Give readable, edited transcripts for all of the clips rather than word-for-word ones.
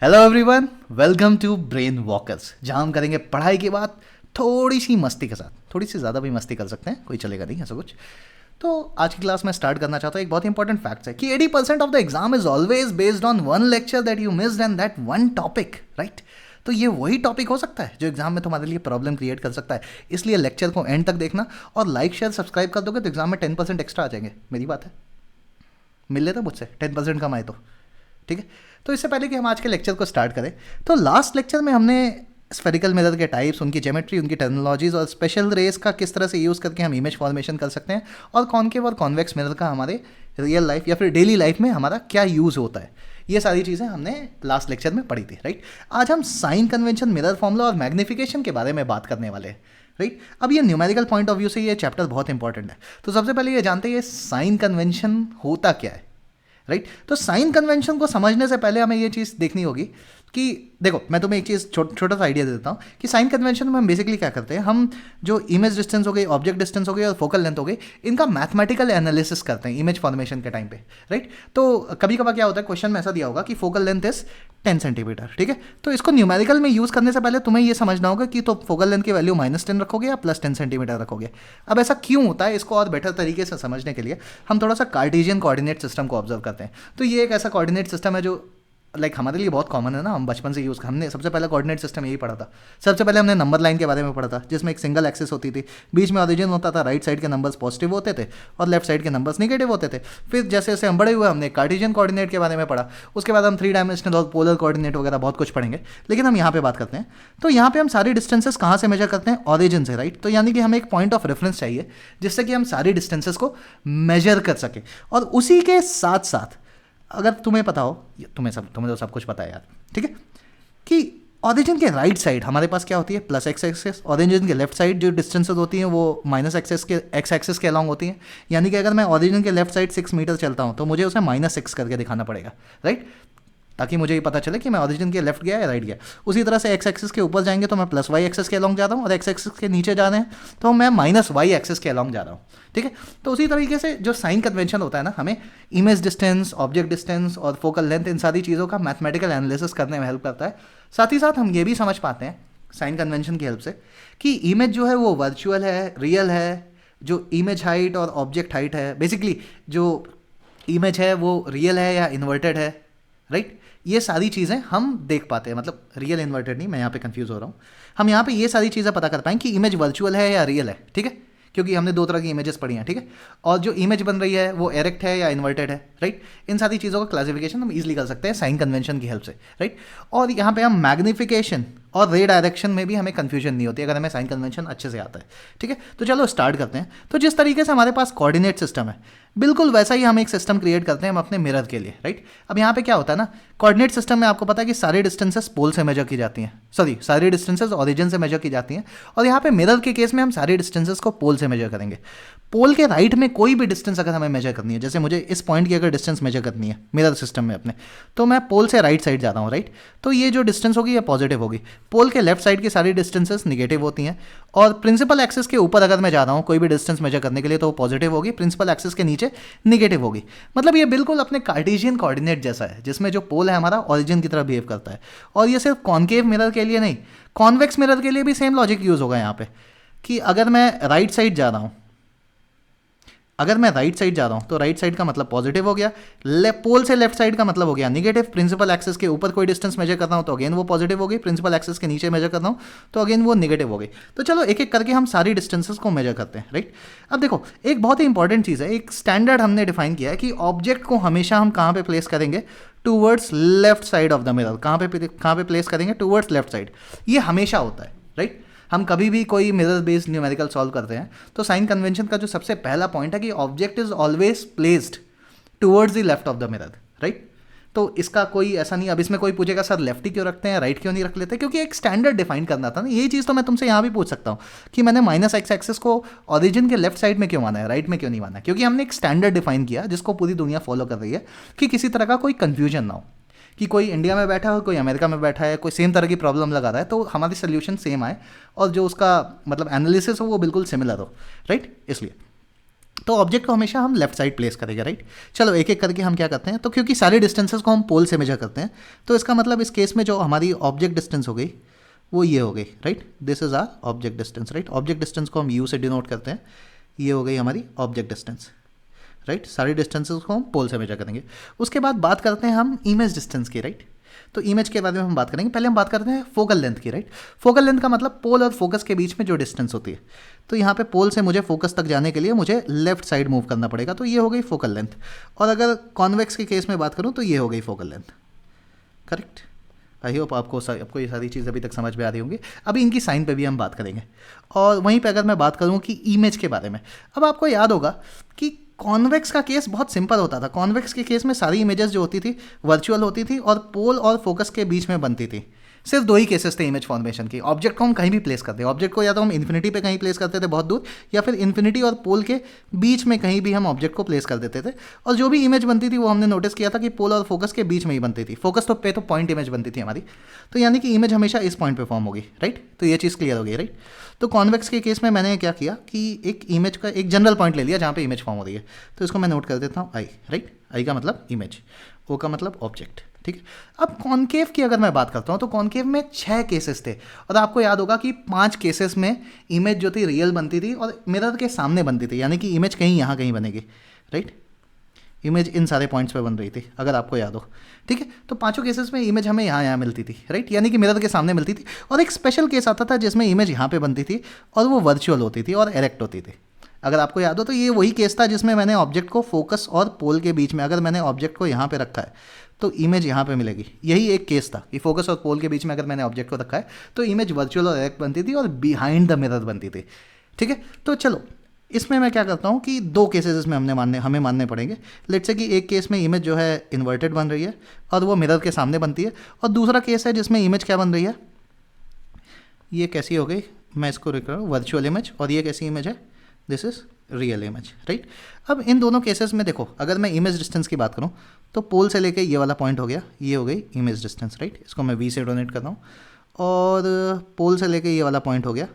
Hello everyone, welcome to Brain Walkers, जहां हम करेंगे पढ़ाई के बाद थोड़ी सी मस्ती के साथ। थोड़ी सी ज़्यादा भी मस्ती कर सकते हैं, कोई चलेगा नहीं ऐसा कुछ। तो आज की क्लास में स्टार्ट करना चाहता हूँ। एक बहुत इंपॉर्टेंट फैक्ट है कि 80% of the exam is always based on one lecture that you missed and that one topic, right. तो ये वही टॉपिक हो सकता है जो एग्जाम में तुम्हारे लिए प्रॉब्लम क्रिएट कर सकता है। इसलिए लेक्चर को एंड तक देखना और लाइक शेयर सब्सक्राइब कर दोगे तो एग्जाम में 10% एक्स्ट्रा आ जाएंगे। मेरी बात है, मिल लेता मुझसे 10% कम आए तो, ठीक है। तो इससे पहले कि हम आज के लेक्चर को स्टार्ट करें, तो लास्ट लेक्चर में हमने स्फेरिकल मिरर के टाइप्स, उनकी ज्योमेट्री, उनकी टर्मिनोलॉजीज और स्पेशल रेस का किस तरह से यूज़ करके हम इमेज फॉर्मेशन कर सकते हैं, और कॉनकेव और कॉन्वेक्स मिरर का हमारे रियल लाइफ या फिर डेली लाइफ में हमारा क्या यूज़ होता है, ये सारी चीज़ें हमने लास्ट लेक्चर में पढ़ी थी, राइट। आज हम साइन कन्वेंशन, मिरर फॉर्मूला और मैग्निफिकेशन के बारे में बात करने वाले हैं, राइट। अब ये न्यूमेरिकल पॉइंट ऑफ व्यू से ये चैप्टर बहुत इंपॉर्टेंट है। तो सबसे पहले ये जानते हैं ये साइन कन्वेंशन होता क्या है, राइट। तो साइन कन्वेंशन को समझने से पहले हमें ये चीज़ देखनी होगी कि देखो, मैं तुम्हें एक चीज़ छोटा सा आइडिया दे देता हूँ कि साइन कन्वेंशन में हम बेसिकली क्या करते हैं। हम जो इमेज डिस्टेंस हो गई, ऑब्जेक्ट डिस्टेंस हो गई और फोकल लेंथ हो गई, इनका मैथमेटिकल एनालिसिस करते हैं इमेज फॉर्मेशन के टाइम पे, राइट। तो कभी कभार क्या होता है, क्वेश्चन में ऐसा दिया होगा कि फोकल लेंथ इज 10 सेंटीमीटर, ठीक है। तो इसको न्यूमेरिकल में यूज़ करने से पहले तुम्हें ये समझना होगा कि तो फोकल लेंथ की वैल्यू -10 रखोगे या +10 सेंटीमीटर रखोगे। अब ऐसा क्यों होता है, इसको और बेटर तरीके से समझने के लिए हम थोड़ा सा कार्टेशियन कोऑर्डिनेट सिस्टम को ऑब्जर्व करते हैं। तो ये एक ऐसा कोऑर्डिनेट सिस्टम है जो हमारे लिए बहुत कॉमन है ना, हम बचपन से यूज़, हमने सबसे पहला कोऑर्डिनेट सिस्टम यही पढ़ा था। सबसे पहले हमने नंबर लाइन के बारे में पढ़ा था, जिसमें एक सिंगल एक्सिस होती थी, बीच में ओरिजिन होता था, राइट साइड के नंबर्स पॉजिटिव होते थे और लेफ्ट साइड के नंबर्स नेगेटिव होते थे। फिर जैसे जैसे हम बड़े हुए हमने कार्टेशियन कोऑर्डिनेट के बारे में पढ़ा, उसके बाद हम 3 डायमेंशनल और पोलर कोऑर्डिनेट वगैरह बहुत कुछ पढ़ेंगे, लेकिन हम यहाँ पे बात करते हैं। तो यहाँ पे हम सारी डिस्टेंसेस कहाँ से मेजर करते हैं, ओरिजिन से, राइट। तो यानी कि हमें एक पॉइंट ऑफ रेफरेंस चाहिए जिससे कि हम सारी डिस्टेंसेस को मेजर कर सकें। और उसी के साथ साथ अगर तुम्हें पता हो, तुम्हें तो सब कुछ पता है यार, ठीक है, कि ओरिजिन के राइट साइड हमारे पास क्या होती है, प्लस एक्स एक्सेस। ओरिजिन के लेफ्ट साइड जो डिस्टेंसेस होती हैं वो माइनस एक्सेस के एक्स एक्सेस के अलॉन्ग होती हैं। यानी कि अगर मैं ओरिजिन के लेफ्ट साइड 6 मीटर चलता हूँ तो मुझे उसे -6 करके दिखाना पड़ेगा, राइट, ताकि मुझे ये पता चले कि मैं ओरिजिन के लेफ्ट गया या राइट गया। उसी तरह से एक्स एक्सिस के ऊपर जाएंगे तो मैं प्लस वाई एक्सेस के अलॉन्ग जा रहा हूँ, और एक्स एक्सिस के नीचे जा रहे हैं तो मैं -y एक्सेस के अलॉन्ग जा रहा हूँ, ठीक है। तो उसी तरीके से जो साइन कन्वेंशन होता है ना, हमें इमेज डिस्टेंस, ऑब्जेक्ट डिस्टेंस और फोकल लेंथ, इन सारी चीज़ों का मैथमेटिकल एनालिसिस करने में हेल्प करता है। साथ ही साथ हम ये भी समझ पाते हैं साइन कन्वेंशन की हेल्प से कि इमेज जो है वो वर्चुअल है, रियल है। जो इमेज हाइट और ऑब्जेक्ट हाइट है, बेसिकली जो इमेज है वो रियल है या इन्वर्टेड है, राइट। ये सारी चीज़ें हम देख पाते हैं, मतलब रियल इन्वर्टेड नहीं, मैं यहाँ पे कंफ्यूज हो रहा हूँ। हम यहाँ पे ये सारी चीज़ें पता कर पाएंगे कि इमेज वर्चुअल है या रियल है, ठीक है, क्योंकि हमने 2 तरह की इमेजेस पढ़ी हैं, ठीक है। और जो इमेज बन रही है वो एरेक्ट है या इन्वर्टेड है, राइट। इन सारी चीज़ों का क्लासिफिकेशन हम इजीली कर सकते हैं साइन कन्वेंशन की हेल्प से, राइट। और यहाँ पे हम मैग्निफिकेशन और रे डायरेक्शन में भी हमें कंफ्यूजन नहीं होती अगर हमें साइन कन्वेंशन अच्छे से आता है, ठीक है। तो चलो स्टार्ट करते हैं। तो जिस तरीके से हमारे पास कोऑर्डिनेट सिस्टम है, बिल्कुल वैसा ही हम एक सिस्टम क्रिएट करते हैं हम अपने मिरर के लिए, राइट। अब यहाँ पे क्या होता है ना, कोऑर्डिनेट सिस्टम में आपको पता है कि सारी डिस्टेंसेस पोल से मेजर की जाती हैं, सारी डिस्टेंसेस ओरिजिन से मेजर की जाती हैं। और यहाँ पे मिरर के केस में हम सारी डिस्टेंसेस को पोल से मेजर करेंगे। पोल के राइट में कोई भी डिस्टेंस अगर हमें मेजर करनी है, जैसे मुझे इस पॉइंट की अगर डिस्टेंस मेजर करनी है मिरर सिस्टम में अपने, तो मैं पोल से राइट साइड जाता हूँ, राइट। तो ये जो डिस्टेंस होगी ये पॉजिटिव होगी। पोल के लेफ्ट साइड की सारी डिस्टेंसेस निगेटिव होती हैं। और प्रिंसिपल एक्सिस के ऊपर अगर मैं जा रहा हूँ कोई भी डिस्टेंस मेजर करने के लिए तो वो पॉजिटिव होगी, प्रिंसिपल एक्सिस के नीचे निगेटिव होगी। मतलब ये बिल्कुल अपने कार्टेशियन कोऑर्डिनेट जैसा है, जिसमें जो पोल है हमारा ओरिजिन की तरह बिहेव करता है। और ये सिर्फ कॉनकेव मिरर के लिए नहीं, कॉन्वेक्स मिरर के लिए भी सेम लॉजिक यूज़ होगा यहाँ पे, कि अगर मैं राइट साइड जा रहा हूँ तो राइट साइड का मतलब पॉजिटिव हो गया, पोल से लेफ्ट साइड का मतलब हो गया निगेटिव। प्रिंसिपल एक्सिस के ऊपर कोई डिस्टेंस मेजर कर रहा हूँ तो अगेन वो पॉजिटिव हो गई, प्रिंसिपल एक्सिस के नीचे मेजर कर रहा हूँ तो अगेन वो निगेटिव हो गई। तो चलो एक एक करके हम सारी डिस्टेंसेस को मेजर करते हैं, राइट। अब देखो, एक बहुत ही इंपॉर्टेंट चीज़ है, एक स्टैंडर्ड हमने डिफाइन किया है कि ऑब्जेक्ट को हमेशा हम कहाँ पे प्लेस करेंगे, towards left side of the mirror. कहाँ पे प्लेस करेंगे, टूवर्ड्स लेफ्ट साइड। ये हमेशा होता है, राइट। हम कभी भी कोई मिरर बेस्ड न्यूमेरिकल सॉल्व करते हैं तो साइन कन्वेंशन का जो सबसे पहला पॉइंट है कि object is always placed towards the left of the mirror, right. तो इसका कोई ऐसा नहीं, अब इसमें कोई पूछेगा सर लेफ्ट ही क्यों रखते हैं, राइट क्यों नहीं रख लेते, क्योंकि एक स्टैंडर्ड डिफाइन करना था ना। यही चीज़ तो मैं तुमसे यहाँ भी पूछ सकता हूँ कि मैंने -x एक्सेस को ओरिजिन के लेफ्ट साइड में क्यों माना है, राइट में क्यों नहीं माना, क्योंकि हमने एक स्टैंडर्ड डिफाइन किया जिसको पूरी दुनिया फॉलो कर रही है कि किसी तरह का कोई कन्फ्यूजन ना हो, कि कोई इंडिया में बैठा हो, कोई अमेरिका में बैठा है, कोई सेम तरह की प्रॉब्लम लगा रहा है, तो हमारी सोल्यूशन सेम आए और जो उसका मतलब एनालिसिस हो वो बिल्कुल सिमिलर हो, राइट। इसलिए तो ऑब्जेक्ट को हमेशा हम लेफ्ट साइड प्लेस करेंगे, राइट। चलो एक एक करके हम क्या करते हैं, तो क्योंकि सारे डिस्टेंसेस को हम पोल से मेजर करते हैं, तो इसका मतलब इस केस में जो हमारी ऑब्जेक्ट डिस्टेंस हो गई वो ये हो गई, right. This is our object distance, right. Object distance को हम यू से डिनोट करते हैं, ये हो गई हमारी ऑब्जेक्ट डिस्टेंस, राइट। सारी डिस्टेंसेस को हम पोल से मेजर करेंगे। उसके बाद बात करते हैं हम इमेज डिस्टेंस की, राइट। तो इमेज के बारे में हम बात करेंगे, पहले हम बात करते हैं फोकल लेंथ की, राइट। फोकल लेंथ का मतलब पोल और फोकस के बीच में जो डिस्टेंस होती है। तो यहाँ पे पोल से मुझे फोकस तक जाने के लिए मुझे लेफ्ट साइड मूव करना पड़ेगा, तो ये हो गई फोकल लेंथ। और अगर कॉन्वेक्स के केस में बात करूँ तो ये हो गई focal length, correct. I hope आपको ये सारी चीज़ अभी तक समझ में आ रही होंगी। अभी इनकी साइन पे भी हम बात करेंगे। और वहीं पे अगर मैं बात करूँ कि इमेज के बारे में, अब आपको याद होगा कि कॉन्वेक्स का केस बहुत सिंपल होता था। कॉन्वेक्स के केस में सारी इमेजेस जो होती थी वर्चुअल होती थी और पोल और फोकस के बीच में बनती थी। सिर्फ दो ही केसेस थे इमेज फॉर्मेशन की। ऑब्जेक्ट को हम कहीं भी प्लेस करते हैं, ऑब्जेक्ट को या तो हम इन्फिनिटी पे कहीं प्लेस करते थे बहुत दूर, या फिर इन्फिनिटी और पोल के बीच में कहीं भी हम ऑब्जेक्ट को प्लेस कर देते थे। और जो भी इमेज बनती थी वो हमने नोटिस किया था कि पोल और फोकस के बीच में ही बनती थी। फोकस तो पे तो पॉइंट इमेज बनती थी हमारी, तो यानी कि इमेज हमेशा इस पॉइंट पे फॉर्म होगी, राइट। तो ये चीज़ क्लियर हो गई, राइट। तो कॉन्वेक्स के केस में मैंने क्या किया कि एक इमेज का एक जनरल पॉइंट ले लिया जहाँ पे इमेज फॉर्म हो रही है, तो इसको मैं नोट कर देता हूँ आई, राइट। आई का मतलब इमेज, ओ का मतलब ऑब्जेक्ट, ठीक है। अब कॉन्केव की अगर मैं बात करता हूँ तो कॉन्केव में 6 केसेस थे, और आपको याद होगा कि 5 केसेस में इमेज जो थी रियल बनती थी और मिरर के सामने बनती थी, यानी कि इमेज कहीं यहाँ कहीं बनेगी, राइट। इमेज इन सारे पॉइंट्स पे बन रही थी, अगर आपको याद हो, ठीक है। तो पांचों केसेस में इमेज हमें यहाँ मिलती थी, राइट, यानी कि मिरर के सामने मिलती थी। और एक स्पेशल केस आता था जिसमें इमेज यहाँ पे बनती थी और वो वर्चुअल होती थी और एरेक्ट होती थी। अगर आपको याद हो तो ये वही केस था जिसमें मैंने ऑब्जेक्ट को फोकस और पोल के बीच में, अगर मैंने ऑब्जेक्ट को यहाँ पे रखा है तो इमेज यहाँ पे मिलेगी। यही एक केस था कि फोकस और पोल के बीच में अगर मैंने ऑब्जेक्ट को रखा है तो इमेज वर्चुअल और एरेक्ट बनती थी और बिहाइंड द मिरर बनती थी, ठीक है। तो चलो इसमें मैं क्या करता हूँ कि 2 केसेस इसमें हमें मानने पड़ेंगे। लेट्स से कि एक केस में इमेज जो है इन्वर्टेड बन रही है और वो मिरर के सामने बनती है, और दूसरा केस है जिसमें इमेज क्या बन रही है, ये कैसी हो गई, मैं इसको लिख रहा हूँ वर्चुअल इमेज, और ये कैसी इमेज है, this is real image, right. अब इन दोनों केसेस में देखो, अगर मैं इमेज डिस्टेंस की बात करूँ तो पोल से लेके ये वाला पॉइंट हो गया, ये हो गई इमेज डिस्टेंस, राइट। इसको मैं वी से डोनेट कर रहा हूँ। और पोल से लेके ये वाला पॉइंट हो गया,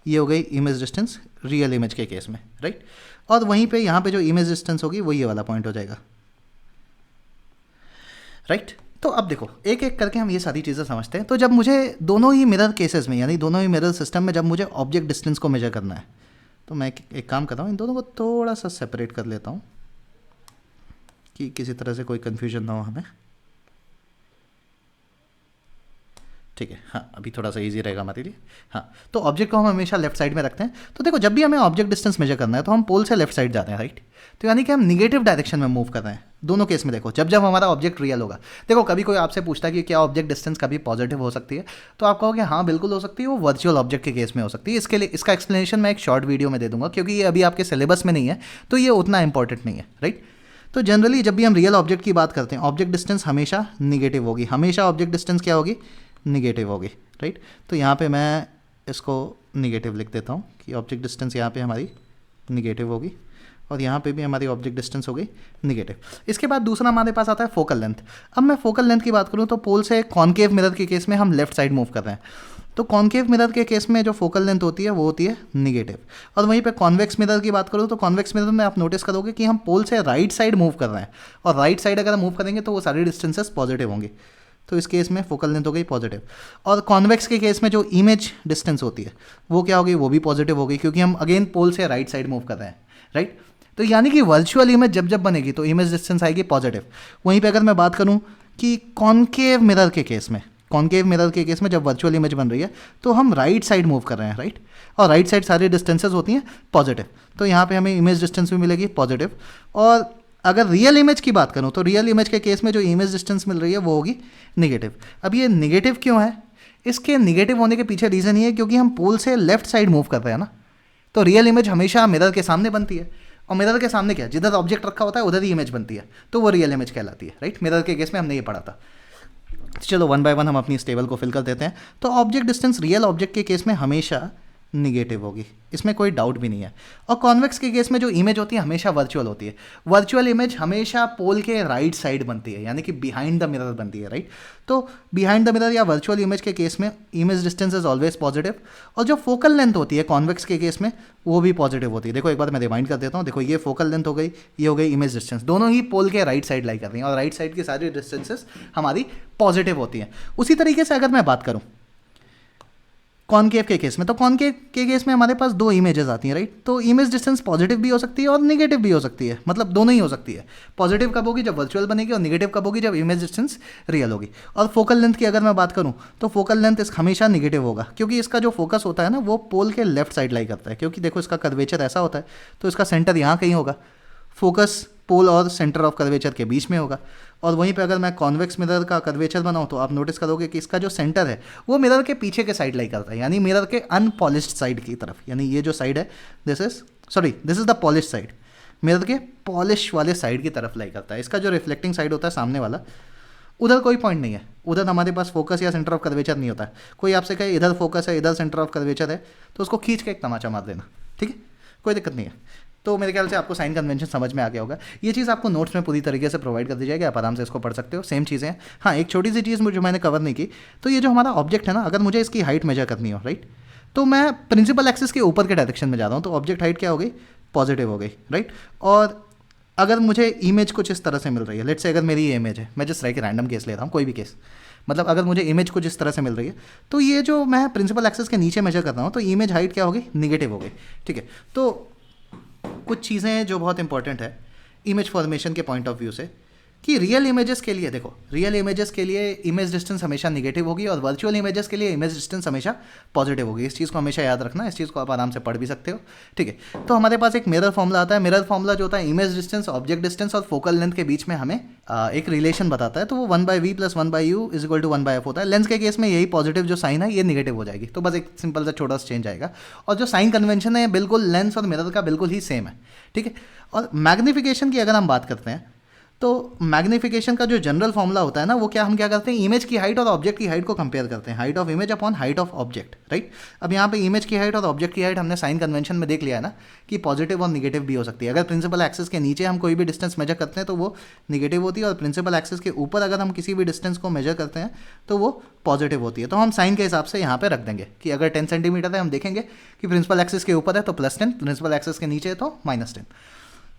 ये हो गई इमेज डिस्टेंस रियल इमेज के केस में, राइट। और वहीं पे यहाँ पे जो इमेज डिस्टेंस होगी वो ये वाला पॉइंट हो जाएगा, राइट। तो अब देखो एक एक करके हम ये सारी चीज़ें समझते हैं। तो जब मुझे दोनों ही मिरर केसेस में, यानी दोनों ही मिरर सिस्टम में जब मुझे ऑब्जेक्ट डिस्टेंस को मेजर करना है, तो मैं एक काम करता हूँ, इन दोनों को थोड़ा सा सेपरेट कर लेता हूँ कि किसी तरह से कोई कन्फ्यूजन ना हो हमें, ठीक है। हाँ, अभी थोड़ा सा इजी रहेगा हमारे लिए। हाँ, तो ऑब्जेक्ट को हम हमेशा लेफ्ट साइड में रखते हैं। तो देखो जब भी हमें ऑब्जेक्ट डिस्टेंस मेजर करना है तो हम पोल से लेफ्ट साइड जाते हैं, राइट। तो यानी कि हम निगेटिव डायरेक्शन में मूव कर रहे हैं दोनों केस में। देखो जब जब हमारा ऑब्जेक्ट रियल होगा, देखो कभी कोई आपसे पूछता है कि क्या ऑब्जेक्ट डिस्टेंस कभी पॉजिटिव हो सकती है, तो आप कहोगे हाँ बिल्कुल हो सकती है, वो वर्चुअल ऑब्जेक्ट के केस में हो सकती है। इसके लिए इसका एक्सप्लेनेशन मैं एक शॉर्ट वीडियो में दे दूंगा, क्योंकि ये अभी आपके सिलेबस में नहीं है तो ये उतना इंपॉर्टेंट नहीं है, राइट। तो जनरली जब भी हम रियल ऑब्जेक्ट की बात करते हैं, ऑब्जेक्ट डिस्टेंस हमेशा निगेटिव होगी, हमेशा ऑब्जेक्ट डिस्टेंस क्या होगी, निगेटिव होगी, राइट। तो यहाँ पे मैं इसको निगेटिव लिख देता हूँ कि ऑब्जेक्ट डिस्टेंस यहाँ पे हमारी निगेटिव होगी, और यहाँ पे भी हमारी ऑब्जेक्ट डिस्टेंस हो गई निगेटिव। इसके बाद दूसरा हमारे पास आता है फोकल लेंथ। अब मैं फोकल लेंथ की बात करूँ तो पोल से कॉन्केव मिरर के केस में हम लेफ्ट साइड मूव कर रहे हैं, तो कॉन्केव मिरर के केस में जो फोकल लेंथ होती है वो होती है निगेटिव। और वहीं पे कॉन्वेक्स मिरर की बात करूँ तो कॉन्वेक्स मिरर में आप नोटिस करोगे कि हम पोल से राइट साइड मूव कर रहे हैं, और राइट साइड अगर मूव करेंगे तो वो सारी डिस्टेंसेस पॉजिटिव होंगी, तो इस केस में फोकल लेंथ हो गई पॉजिटिव। और कॉन्वेक्स के केस में जो इमेज डिस्टेंस होती है वो क्या होगी, वो भी पॉजिटिव होगी, क्योंकि हम अगेन पोल से राइट साइड मूव कर रहे हैं, राइट। तो यानी कि वर्चुअल इमेज जब जब बनेगी तो इमेज डिस्टेंस आएगी पॉजिटिव। वहीं पे अगर मैं बात करूं कि कॉन्केव मिरर के केस में, कॉन्केव मिरर के केस में जब वर्चुअल इमेज बन रही है तो हम राइट साइड मूव कर रहे हैं, राइट। और राइट साइड सारी डिस्टेंसेज होती हैं पॉजिटिव, तो यहाँ पे हमें इमेज डिस्टेंस भी मिलेगी पॉजिटिव। और अगर रियल इमेज की बात करूँ तो रियल इमेज के केस में जो इमेज डिस्टेंस मिल रही है वो होगी निगेटिव। अब ये निगेटिव क्यों है, इसके निगेटिव होने के पीछे रीज़न ये है क्योंकि हम पोल से लेफ्ट साइड मूव कर रहे हैं ना। तो रियल इमेज हमेशा मिरर के सामने बनती है, और मिरर के सामने क्या, जिधर ऑब्जेक्ट रखा होता है उधर ही इमेज बनती है, तो वो रियल इमेज कहलाती है, राइट। मिरर के केस में हमने ये पढ़ा था। चलो वन बाय वन हम अपनी इस टेबल को फिल कर देते हैं। तो ऑब्जेक्ट डिस्टेंस रियल ऑब्जेक्ट के केस में हमेशा निगेटिव होगी, इसमें कोई डाउट भी नहीं है। और कॉन्वेक्स के केस में जो इमेज होती है हमेशा वर्चुअल होती है। वर्चुअल इमेज हमेशा पोल के राइट साइड बनती है, यानी कि बिहाइंड द मिरर बनती है, राइट। तो बिहाइंड द मिरर या वर्चुअल इमेज के केस में image distance is always positive, और जो फोकल लेंथ होती है कॉन्वेक्स के केस में वो भी पॉजिटिव होती है। देखो एक बार मैं रिमाइंड कर देता हूँ, देखो ये फोकल लेंथ हो गई, ये हो गई इमेज डिस्टेंस, दोनों ही पोल के राइट साइड लाई कर रही हैं, और राइट साइड की सारी डिस्टेंसेस हमारी पॉजिटिव होती हैं। उसी तरीके से अगर मैं बात करूँ कॉनकेव के केस में, तो कॉनकेव के केस में हमारे पास दो इमेजेस आती हैं, राइट। तो इमेज डिस्टेंस पॉजिटिव भी हो सकती है और नेगेटिव भी हो सकती है, मतलब दोनों ही हो सकती है। पॉजिटिव कब होगी, जब वर्चुअल बनेगी, और नेगेटिव कब होगी, जब इमेज डिस्टेंस रियल होगी। और फोकल लेंथ की अगर मैं बात करूं तो फोकल लेंथ इस हमेशा नेगेटिव होगा, क्योंकि इसका जो फोकस होता है ना वो पोल के लेफ्ट साइड लाई करता है, क्योंकि देखो इसका कर्वेचर ऐसा होता है, तो इसका सेंटर यहाँ कहीं होगा, फोकस पोल और सेंटर ऑफ कर्वेचर के बीच में होगा। और वहीं पे अगर मैं कॉन्वेक्स मिरर का कर्वेचर बनाऊँ तो आप नोटिस करोगे कि इसका जो सेंटर है वो मिरर के पीछे के साइड लाई करता है, यानी मिरर के अनपॉलिश्ड साइड की तरफ, यानी ये जो साइड है this is the polish side, mirror के पॉलिश वाले साइड की तरफ लाई करता है। इसका जो रिफ्लेक्टिंग साइड होता है सामने वाला, उधर कोई पॉइंट नहीं है, उधर हमारे पास फोकस या सेंटर ऑफ कर्वेचर नहीं होता है। कोई आपसे कहे इधर फोकस है इधर सेंटर ऑफ कर्वेचर है, तो उसको खींच के एक तमाचा मार देना, ठीक है, कोई दिक्कत नहीं है। तो मेरे ख्याल से आपको साइन कन्वेंशन समझ में आ गया होगा। ये चीज़ आपको नोट्स में पूरी तरीके से प्रोवाइड कर दी जाएगी, आप आराम से इसको पढ़ सकते हो, सेम चीज़ें हैं। हाँ, एक छोटी सी चीज़ जो मैंने कवर नहीं की, तो ये जो हमारा ऑब्जेक्ट है ना, अगर मुझे इसकी हाइट मेजर करनी हो, राइट, तो मैं प्रिंसिपल एक्सिस के ऊपर के डायरेक्शन में जा रहा हूँ, तो ऑब्जेक्ट हाइट क्या हो गई, पॉजिटिव हो गई, राइट। और अगर मुझे इमेज कुछ इस तरह से मिल रही है, लेट्स से अगर मेरी ये इमेज है, मैं जस्ट लाइक रैंडम केस ले रहा हूँ, कोई भी केस, मतलब अगर मुझे इमेज कुछ इस तरह से मिल रही है, तो ये जो मैं प्रिंसिपल एक्सिस के नीचे मेजर कर रहा हूँ, तो इमेज हाइट क्या होगी, निगेटिव हो गई, ठीक है। तो कुछ चीज़ें हैं जो बहुत इंपॉर्टेंट है इमेज फॉर्मेशन के पॉइंट ऑफ व्यू से, कि रियल इमेजेस के लिए देखो, रियल इमेजेस के लिए इमेज डिस्टेंस हमेशा नेगेटिव होगी, और वर्चुअल इमेजेस के लिए इमेज डिस्टेंस हमेशा पॉजिटिव होगी। इस चीज़ को हमेशा याद रखना, इस चीज़ को आप आराम से पढ़ भी सकते हो, ठीक है। तो हमारे पास एक मिरर फॉर्मूला आता है, मिरर फॉर्मूला जो होता है इमेज डिस्टेंस, ऑब्जेक्ट डिस्टेंस और फोकल लेंथ के बीच में हमें एक रिलेशन बताता है, तो वो 1/v + 1/u = 1/f होता है। लेंस के केस में यही पॉजिटिव जो साइन है ये निगेटिव हो जाएगी, तो बस एक सिंपल सा छोटा सा चेंज आएगा। और जो साइन कन्वेंशन है बिल्कुल लेंस और मिरर का बिल्कुल ही सेम है, ठीक है। और मैग्नीफिकेशन की अगर हम बात करते हैं, तो मैग्नीफिकेशन का जो जनरल फॉर्मूला होता है ना, वो हम क्या करते हैं, इमेज की हाइट और ऑब्जेक्ट की हाइट को कंपेयर करते हैं, height of image upon height of object, right. अब यहाँ पे इमेज की हाइट और ऑब्जेक्ट की हाइट हमने साइन कन्वेंशन में देख लिया है ना, कि पॉजिटिव और निगेटिव भी हो सकती है। अगर प्रिंसिपल एक्सिस के नीचे हम कोई भी डिस्टेंस मेजर करते हैं तो वो निगेटिव होती है, और प्रिंसिपल एक्सिस के ऊपर अगर हम किसी भी डिस्टेंस को मेजर करते हैं तो वो पॉजिटिव होती है। तो हम साइन के हिसाब से यहाँ पे रख देंगे कि अगर 10 सेंटीमीटर है, हम देखेंगे कि प्रिंसिपल एक्सिस के ऊपर है तो +10, प्रिंसिपल एक्सिस के नीचे है तो -10।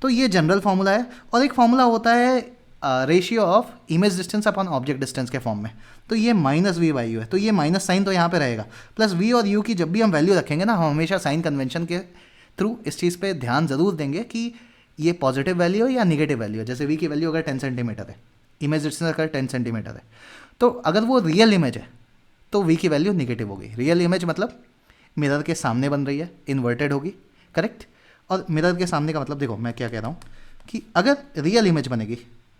तो ये जनरल फॉर्मूला है। और एक फॉर्मूला होता है ratio of image distance upon object distance के फॉर्म में, तो ये -v/u है, तो ये माइनस साइन तो यहाँ पे रहेगा, प्लस v और u की जब भी हम वैल्यू रखेंगे ना, हम हमेशा साइन कन्वेंशन के थ्रू इस चीज़ पे ध्यान ज़रूर देंगे कि ये पॉजिटिव वैल्यू है या निगेटिव वैल्यू है। जैसे v की वैल्यू अगर 10 सेंटीमीटर है, इमेज डिस्टेंस अगर 10 सेंटीमीटर है, तो अगर वो रियल इमेज है तो v की वैल्यू निगेटिव होगी। रियल इमेज मतलब मिरर के सामने बन रही है, इन्वर्टेड होगी, करेक्ट। और मिरर के सामने का मतलब, देखो मैं क्या कह रहा हूँ कि अगर रियल इमेज बनेगी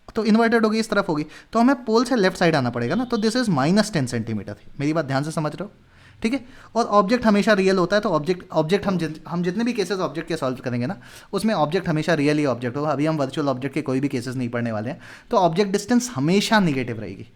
तो इन्वर्टेड होगी, इस तरफ होगी, तो हमें पोल से लेफ्ट साइड आना पड़ेगा ना, तो दिस इज -10 सेंटीमीटर। मेरी बात ध्यान से समझ रहे हो, ठीक है। और ऑब्जेक्ट हमेशा रियल होता है, तो ऑब्जेक्ट हम जितने भी केसेस ऑब्जेक्ट के सॉल्व करेंगे ना, उसमें ऑब्जेक्ट हमेशा रियल ही ऑब्जेक्ट होगा। अभी हम वर्चुअल ऑब्जेक्ट के कोई भी केसेस नहीं पढ़ने वाले हैं, तो ऑब्जेक्ट डिस्टेंस हमेशा निगेटिव रहेगी।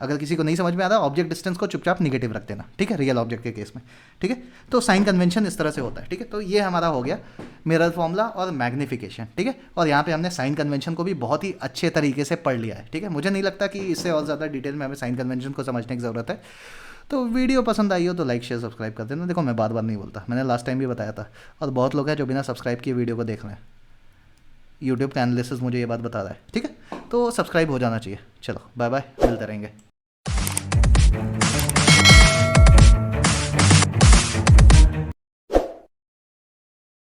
अगर किसी को नहीं समझ में आ रहा, ऑब्जेक्ट डिस्टेंस को चुपचाप निगेटिव रख देना, ठीक है, रियल ऑब्जेक्ट के केस में, ठीक है। तो साइन कन्वेंशन इस तरह से होता है, ठीक है। तो ये हमारा हो गया मिरर फॉर्मूला और मैग्नीफिकेशन, ठीक है। और यहाँ पे हमने साइन कन्वेंशन को भी बहुत ही अच्छे तरीके से पढ़ लिया है, ठीक है। मुझे नहीं लगता कि इससे और ज़्यादा डिटेल में हमें साइन कन्वेंशन को समझने की ज़रूरत है। तो वीडियो पसंद आई हो तो लाइक शेयर सब्सक्राइब कर देना। देखो मैं बार बार नहीं बोलता, मैंने लास्ट टाइम भी बताया था, और बहुत लोग हैं जो बिना सब्सक्राइब किए वीडियो को देख रहे हैं। यूट्यूब का एनालिसिस मुझे ये बात बता रहा है, ठीक है। तो सब्सक्राइब हो जाना चाहिए। चलो बाय बाय, मिलते रहेंगे।